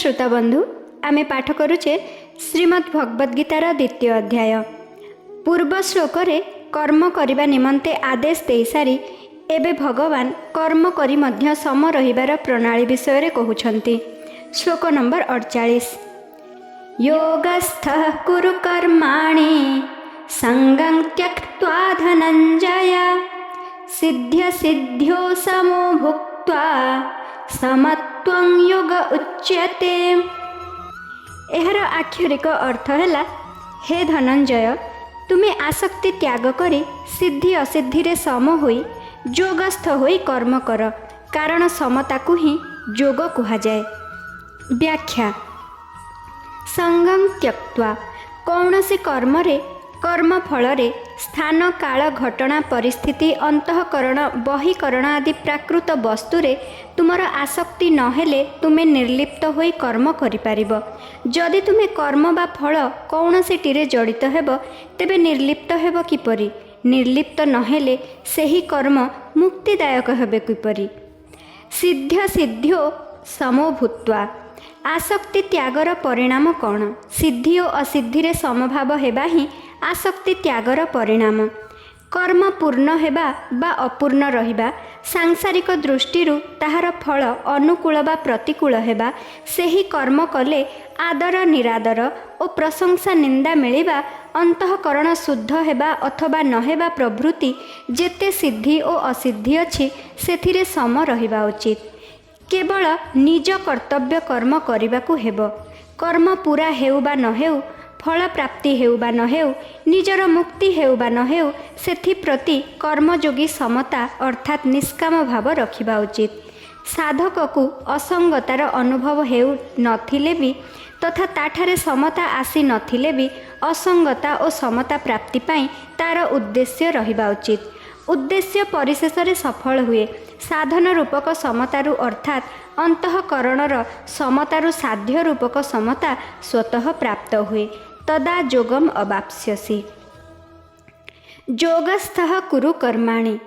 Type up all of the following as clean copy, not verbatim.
श्रोताबंधु आमे पाठ करुचे श्रीमद् भगवद गीतार द्वितीय अध्याय। पूर्व श्लोक रे कर्म करने निमंते आदेश दे सारी एबे भगवान कर्म करी मध्य सम रहिबार प्रणाली विषय रे कहउछंती। श्लोक नंबर 48। योगस्थः कुरु कर्माणि संगं त्यक्त्वा धनंजय सिद्ध्य सिद्ध्यो समो भुक्त्वा समत्वं योग उच्यते। एहर आक्षरिक अर्थ है, हे धनंजय तुमे आसक्ति त्याग करी सिद्धि असिद्धि रे सम होई योगस्थ होई कर्म कर, कारण समता को ही योग कुहाଯାଏ। व्याख्या। संगं त्यक्त्वा कौनसी कर्म रे कर्म फल रे स्थान काल घटना परिस्थिति अंतःकरण बहिकरण आदि प्राकृत वस्तु रे तुमर आसक्ति नहेले तुमे निर्लिप्त होई कर्म करि पारिबो। जदि तुमे कर्म बा फल कौनसीटिरे जड़ित हेब तेबे निर्लिप्त हेब किपरि? निर्लिप्त नहेले सेही कर्म मुक्तिदायक हेबे किपरि? सिद्ध्य सिद्ध्यो समो भूत्वा आसक्ति त्यागर परिणाम कौन? सिद्धि और असिद्धि रे समभाव हेबा ही आसक्ति त्यागर परिणाम। कर्म पूर्ण हेबा बा अपूर्ण रहिबा सांसारिक दृष्टिरु ताहार फल अनुकूल बा प्रतिकूल हेबा, सेही कर्म कले आदर निरादर और प्रशंसा निंदा मिलिबा, अंतःकरण शुद्ध हेबा अथवा नहेबा प्रभृति जेते सिद्धि और असिद्धि अछि सेथिरे सम रहिबा उचित। केवल निज कर्तव्य कर्म करने हेब। कर्म पूरा हेउ बा न हेउ, फल प्राप्ति हेउ बा न हेउ, निजर मुक्ति हेउ बा न हेउ, सेथि प्रति कर्मयोगी समता अर्थात निष्काम भाव रखिबा उचित। साधक को असंगतार अनुभव हेउ नथिले भी तथा ताठारे समता आसी नथिले भी असंगता और समता प्राप्ति पाई तार उद्देश्य रहिबा उचित। उद्देश्य परिशेष रे सफल हुए। साधन रूपक समतारु अर्थात अंतःकरणर समतारु साध्य रूपक समता स्वतः प्राप्त हुए। तदा योगम अवाप्स्यसि। योगस्थः कुरु कर्माणि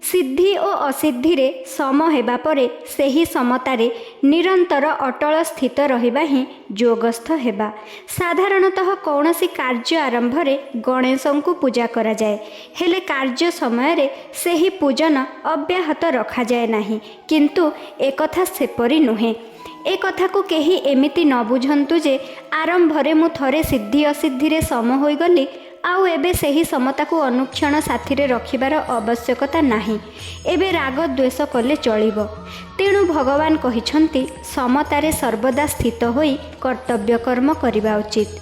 सिद्धि और असिद्धि रे सम हेबा परे सेही समतारे निरंतर अटल स्थित रहिबा ही योगस्थ हेबा। साधारणतः कौनसी कार्य आरंभ रे गणेशों को पूजा करा जाए, हेले कार्य समय रे सेही पूजन अव्याहत रखा जाए नहीं, किंतु एकथा सेपरि नुहे। ए कथा को केही एमिति न बुझंतु जे आरंभ रे मु थरे सिद्धि असिद्धि रे सम होई गली आउ एबे सेही समता को अनुक्षण साथी रे रखिबार आवश्यकता नाही, एबे राग द्वेष कले चलिबो। तेणु भगवान कहिछंती समतारे सर्वदा स्थित होई कर्तव्य कर्म करिबा उचित।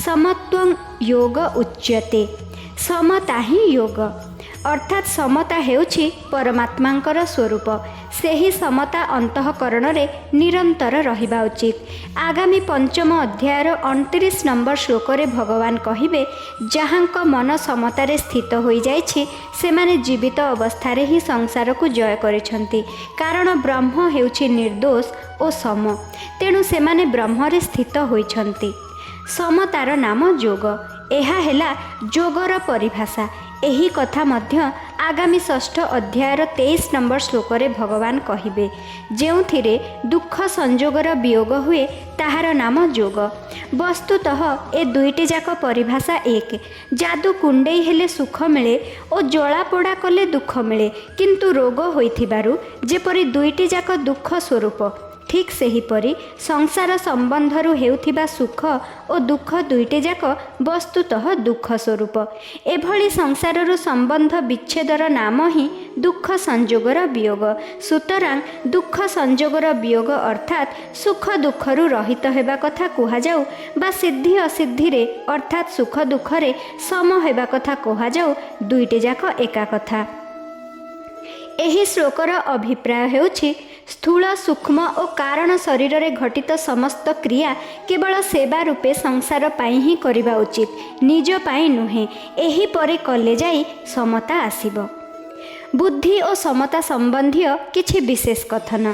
समत्वं योग उच्यते। समता ही योग अर्थात समता हेउछि परमात्मांकर स्वरूप। सेही समता अंतःकरण रे निरंतर रहिबा उचित। आगामी पंचम अध्यायर 29 नंबर श्लोक रे भगवान कहिबे, जहाँक मन समतारे स्थित होई जाइछि सेमाने जीवित अवस्था रे ही संसार को जय करिछंती, कारण ब्रह्म हेउछि निर्दोष और सम। तेणु सेमाने ब्रह्म रे स्थित होइछंती। समतार नाम योग। एहा हेला योगर परिभाषा। एही कथा मध्य आगामी षष्ठ अध्यायर 23 नंबर श्लोक रे भगवान कहिबे, जेउथिरे दुख संजोगर वियोग हुए ताहार नाम योग। वस्तुतः ए दुईटी जाक परिभाषा एक। जादू कुंडेई हेले सुख मिले और जला पोड़ा कले दुख मिले, किंतु रोग होइथिबारु जेपरि दुईटी जाक दुख स्वरूप, ठीक सेहीपरि संसार संबंधरु हेउथिबा सुख और दुख दुईटे जाक वस्तुतः दुख स्वरूप। एभली संसाररु संबंध विच्छेदर नाम ही दुख संजोगर वियोग। सुतरां दुख संजोगर वियोग अर्थात सुख दुखरु रहित हेबा कथा कुहा जाऊ बा सिद्धि असिद्धि रे अर्थात सुख दुख रे सम हेबा कथा कुहा जाऊ, दुईटे जाक एका कथा। एही श्लोकर अभिप्राय हेउछि स्थूल सूक्ष्म और कारण शरीर रे घटित समस्त क्रिया केवल सेवा रूपे संसार पाई ही करिबा उचित, निज पाई नुहे। एही परे कले जाई समता आसीबो। बुद्धि और समता संबंधी किछि विशेष कथन।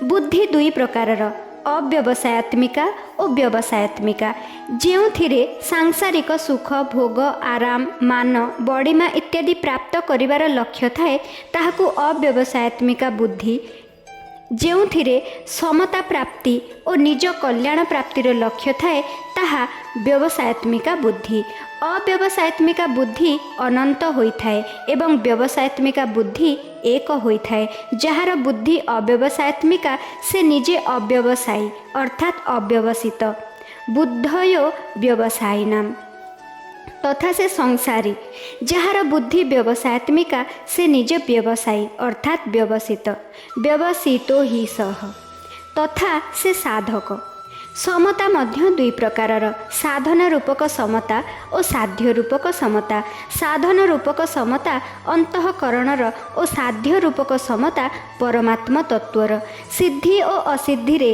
बुद्धि दुई प्रकारर, अव्यवसायत्मिका और व्यवसायत्मिका, जेउथिरे सांसारिक सुख भोग आराम मान बड़िमा इत्यादि प्राप्त करिवार लक्ष्य थाए ताहाकू अव्यवसायत्मिका बुद्धि, ଯେଉଁଥିରେ ସମତା ପ୍ରାପ୍ତି ଓ ନିଜ କଲ୍ୟାଣ ପ୍ରାପ୍ତିର ଲକ୍ଷ୍ୟ ଥାଏ ତାହା ବ୍ୟବସାୟାତ୍ମିକା ବୁଦ୍ଧି। ଅବ୍ୟବସାୟାତ୍ମିକା ବୁଦ୍ଧି ଅନନ୍ତ ହୋଇଥାଏ ଏବଂ ବ୍ୟବସାୟାତ୍ମିକା ବୁଦ୍ଧି ଏକ ହୋଇଥାଏ। ଯାହାର ବୁଦ୍ଧି ଅବ୍ୟବସାୟାତ୍ମିକା ସେ ନିଜେ ଅବ୍ୟବସାୟୀ ଅର୍ଥାତ୍ ଅବ୍ୟବସିତ। ବୁଦ୍ଧୟୋ ବ୍ୟବସାୟିନାମ୍ ତଥା ସେ ସଂସାରୀ। ଯାହାର ବୁଦ୍ଧି ବ୍ୟବସାୟାତ୍ମିକା ସେ ନିଜେ ବ୍ୟବସାୟୀ ଅର୍ଥାତ୍ ବ୍ୟବସିତ। ବ୍ୟବସିତୋ ହି ସହ ତଥା ସେ ସାଧକ। ସମତା ମଧ୍ୟ ଦୁଇ ପ୍ରକାରର, ସାଧନ ରୂପକ ସମତା ଓ ସାଧ୍ୟ ରୂପକ ସମତା। ସାଧନ ରୂପକ ସମତା ଅନ୍ତଃକରଣର ଓ ସାଧ୍ୟ ରୂପକ ସମତା ପରମାତ୍ମ ତତ୍ତ୍ୱର। ସିଦ୍ଧି ଓ ଅସିଦ୍ଧିରେ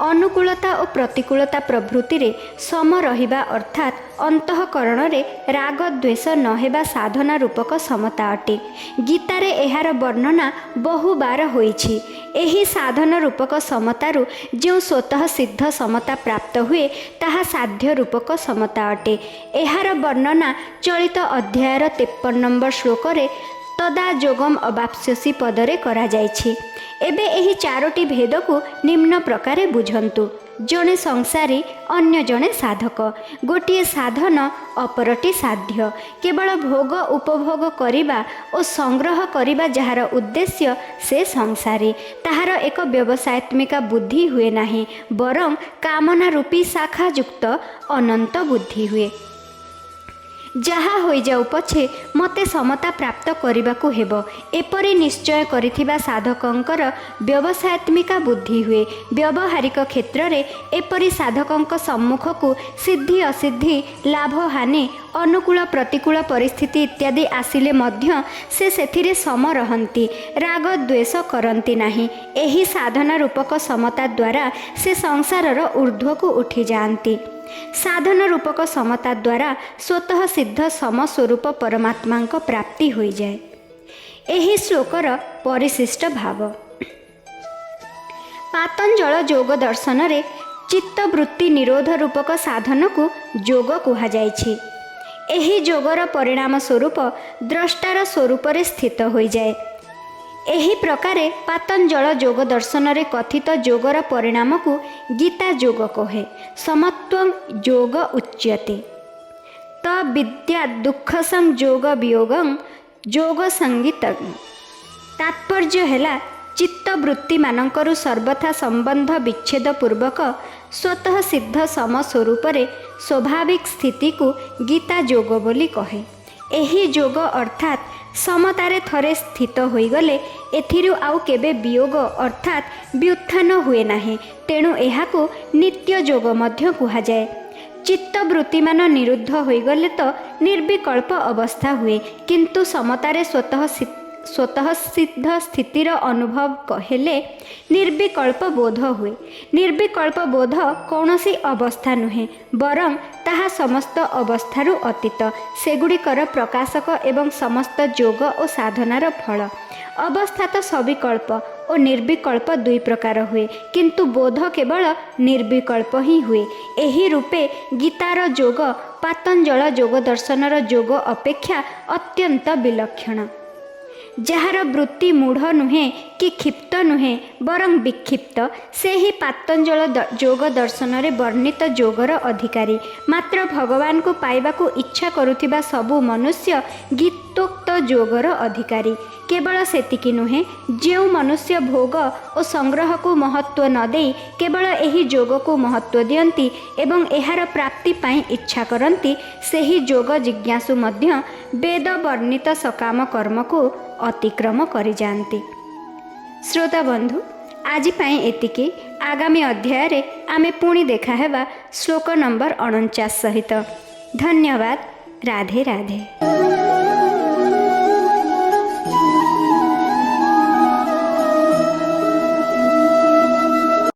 ଅନୁକୂଳତା ଓ ପ୍ରତିକୂଳତା ପ୍ରଭୃତିରେ ସମ ରହିବା ଅର୍ଥାତ୍ ଅନ୍ତଃକରଣରେ ରାଗ ଦ୍ୱେଷ ନ ହେବା ସାଧନା ରୂପକ ସମତା ଅଟେ। ଗୀତାରେ ଏହାର ବର୍ଣ୍ଣନା ବହୁବାର ହୋଇଛି। ଏହି ସାଧନ ରୂପକ ସମତାରୁ ଯେଉଁ ସ୍ୱତଃ ସିଦ୍ଧ ସମତା ପ୍ରାପ୍ତ ହୁଏ ତାହା ସାଧ୍ୟ ରୂପକ ସମତା ଅଟେ। ଏହାର ବର୍ଣ୍ଣନା ଚଳିତ ଅଧ୍ୟାୟର 53 ନମ୍ବର ଶ୍ଲୋକରେ ତଦା ଯୋଗମ୍ ଅବାପ୍ସ୍ୟସି ପଦରେ କରାଯାଇଛି। ଏବେ ଏହି ଚାରୋଟି ଭେଦକୁ ନିମ୍ନ ପ୍ରକାରେ ବୁଝନ୍ତୁ। ଜଣେ ସଂସାରୀ, ଅନ୍ୟ ଜଣେ ସାଧକ। ଗୋଟିଏ ସାଧନ, ଅପରଟି ସାଧ୍ୟ। କେବଳ ଭୋଗ ଉପଭୋଗ କରିବା ଓ ସଂଗ୍ରହ କରିବା ଯାହାର ଉଦ୍ଦେଶ୍ୟ ସେ ସଂସାରୀ। ତାହାର ଏକ ବ୍ୟବସାୟାତ୍ମିକା ବୁଦ୍ଧି ହୁଏ ନାହିଁ, ବରଂ କାମନା ରୂପୀ ଶାଖାଯୁକ୍ତ ଅନନ୍ତ ବୁଦ୍ଧି ହୁଏ। ଯାହା ହୋଇଯାଉ ପଛେ ମୋତେ ସମତା ପ୍ରାପ୍ତ କରିବାକୁ ହେବ ଏପରି ନିଶ୍ଚୟ କରିଥିବା ସାଧକଙ୍କର ବ୍ୟବସାୟାତ୍ମିକା ବୁଦ୍ଧି ହୁଏ। ବ୍ୟବହାରିକ କ୍ଷେତ୍ରରେ ଏପରି ସାଧକଙ୍କ ସମ୍ମୁଖକୁ ସିଦ୍ଧି ଅସିଦ୍ଧି, ଲାଭ ହାନି, ଅନୁକୂଳ ପ୍ରତିକୂଳ ପରିସ୍ଥିତି ଇତ୍ୟାଦି ଆସିଲେ ମଧ୍ୟ ସେ ସେଥିରେ ସମ ରହନ୍ତି, ରାଗ ଦ୍ୱେଷ କରନ୍ତି ନାହିଁ। ଏହି ସାଧନା ରୂପକ ସମତା ଦ୍ୱାରା ସେ ସଂସାରର ଊର୍ଦ୍ଧ୍ୱକୁ ଉଠିଯାଆନ୍ତି। ସାଧନ ରୂପକ ସମତା ଦ୍ୱାରା ସ୍ୱତଃ ସିଦ୍ଧ ସମସ୍ୱରୂପ ପରମାତ୍ମାଙ୍କ ପ୍ରାପ୍ତି ହୋଇଯାଏ। ଏହି ଶ୍ଲୋକର ପରିଶିଷ୍ଟ ଭାବ। ପାତଞ୍ଜଳ ଯୋଗ ଦର୍ଶନରେ ଚିତ୍ତବୃତ୍ତି ନିରୋଧ ରୂପକ ସାଧନକୁ ଯୋଗ କୁହାଯାଇଛି। ଏହି ଯୋଗର ପରିଣାମ ସ୍ୱରୂପ ଦ୍ରଷ୍ଟାର ସ୍ୱରୂପରେ ସ୍ଥିତ ହୋଇଯାଏ। ଏହି ପ୍ରକାରେ ପାତଞ୍ଜଳ ଯୋଗ ଦର୍ଶନରେ କଥିତ ଯୋଗର ପରିଣାମକୁ ଗୀତା ଯୋଗ କହେ। ସମତ୍ୱଂ ଯୋଗ ଉଚ୍ୟତେ ତ ବିଦ୍ୟା ଦୁଃଖ ସଂଯୋଗ ବିୟୋଗଂ ଯୋଗ ସଙ୍ଗୀତଂ। ତାତ୍ପର୍ଯ୍ୟ ହେଲା ଚିତ୍ତବୃତ୍ତିମାନଙ୍କରୁ ସର୍ବଥା ସମ୍ବନ୍ଧ ବିଚ୍ଛେଦ ପୂର୍ବକ ସ୍ୱତଃ ସିଦ୍ଧ ସମ ସ୍ୱରୂପରେ ସ୍ୱାଭାବିକ ସ୍ଥିତିକୁ ଗୀତା ଯୋଗ ବୋଲି କହେ। ଏହି ଯୋଗ ଅର୍ଥାତ୍ ସମତାରେ ଥରେ ସ୍ଥିତ ହୋଇଗଲେ ଏଥିରୁ ଆଉ କେବେ ବିୟୋଗ ଅର୍ଥାତ୍ ବ୍ୟୁତ୍ଥାନ ହୁଏ ନାହିଁ। ତେଣୁ ଏହାକୁ ନିତ୍ୟ ଯୋଗ ମଧ୍ୟ କୁହାଯାଏ। ଚିତ୍ତବୃତ୍ତିମାନ ନିରୁଦ୍ଧ ହୋଇଗଲେ ତ ନିର୍ବିକଳ୍ପ ଅବସ୍ଥା ହୁଏ, କିନ୍ତୁ ସମତାରେ ସ୍ୱତଃ ସିଦ୍ଧ ସ୍ଥିତିର ଅନୁଭବ ହେଲେ ନିର୍ବିକଳ୍ପ ବୋଧ ହୁଏ। ନିର୍ବିକଳ୍ପ ବୋଧ କୌଣସି ଅବସ୍ଥା ନୁହେଁ, ବରଂ ତାହା ସମସ୍ତ ଅବସ୍ଥାରୁ ଅତୀତ, ସେଗୁଡ଼ିକର ପ୍ରକାଶକ ଏବଂ ସମସ୍ତ ଯୋଗ ଓ ସାଧନାର ଫଳ। ଅବସ୍ଥା ତ ସବିକଳ୍ପ ଓ ନିର୍ବିକଳ୍ପ ଦୁଇ ପ୍ରକାର ହୁଏ, କିନ୍ତୁ ବୋଧ କେବଳ ନିର୍ବିକଳ୍ପ ହିଁ ହୁଏ। ଏହି ରୂପେ ଗୀତାର ଯୋଗ ପାତଞ୍ଜଳ ଯୋଗ ଦର୍ଶନର ଯୋଗ ଅପେକ୍ଷା ଅତ୍ୟନ୍ତ ବିଲକ୍ଷଣ। ଯାହାର ବୃତ୍ତି ମୂଢ଼ ନୁହେଁ କି କ୍ଷିପ୍ତ ନୁହେଁ ବରଂ ବିକ୍ଷିପ୍ତ, ସେହି ପାତଞ୍ଜଳ ଯୋଗ ଦର୍ଶନରେ ବର୍ଣ୍ଣିତ ଯୋଗର ଅଧିକାରୀ। ମାତ୍ର ଭଗବାନଙ୍କୁ ପାଇବାକୁ ଇଚ୍ଛା କରୁଥିବା ସବୁ ମନୁଷ୍ୟ ଗୀତୋକ୍ତ ଯୋଗର ଅଧିକାରୀ। କେବଳ ସେତିକି ନୁହେଁ, ଯେଉଁ ମନୁଷ୍ୟ ଭୋଗ ଓ ସଂଗ୍ରହକୁ ମହତ୍ତ୍ୱ ନ ଦେଇ କେବଳ ଏହି ଯୋଗକୁ ମହତ୍ତ୍ୱ ଦିଅନ୍ତି ଏବଂ ଏହାର ପ୍ରାପ୍ତି ପାଇଁ ଇଚ୍ଛା କରନ୍ତି, ସେହି ଯୋଗ ଜିଜ୍ଞାସୁ ମଧ୍ୟ ବେଦ ବର୍ଣ୍ଣିତ ସକାମ କର୍ମକୁ ଅତିକ୍ରମ କରିଯାଆନ୍ତି। ଶ୍ରୋତା ବନ୍ଧୁ, ଆଜି ପାଇଁ ଏତିକି। ଆଗାମୀ ଅଧ୍ୟାୟରେ ଆମେ ପୁଣି ଦେଖା ହେବା ଶ୍ଲୋକ ନମ୍ବର 49 ସହିତ। ଧନ୍ୟବାଦ। ରାଧେ ରାଧେ।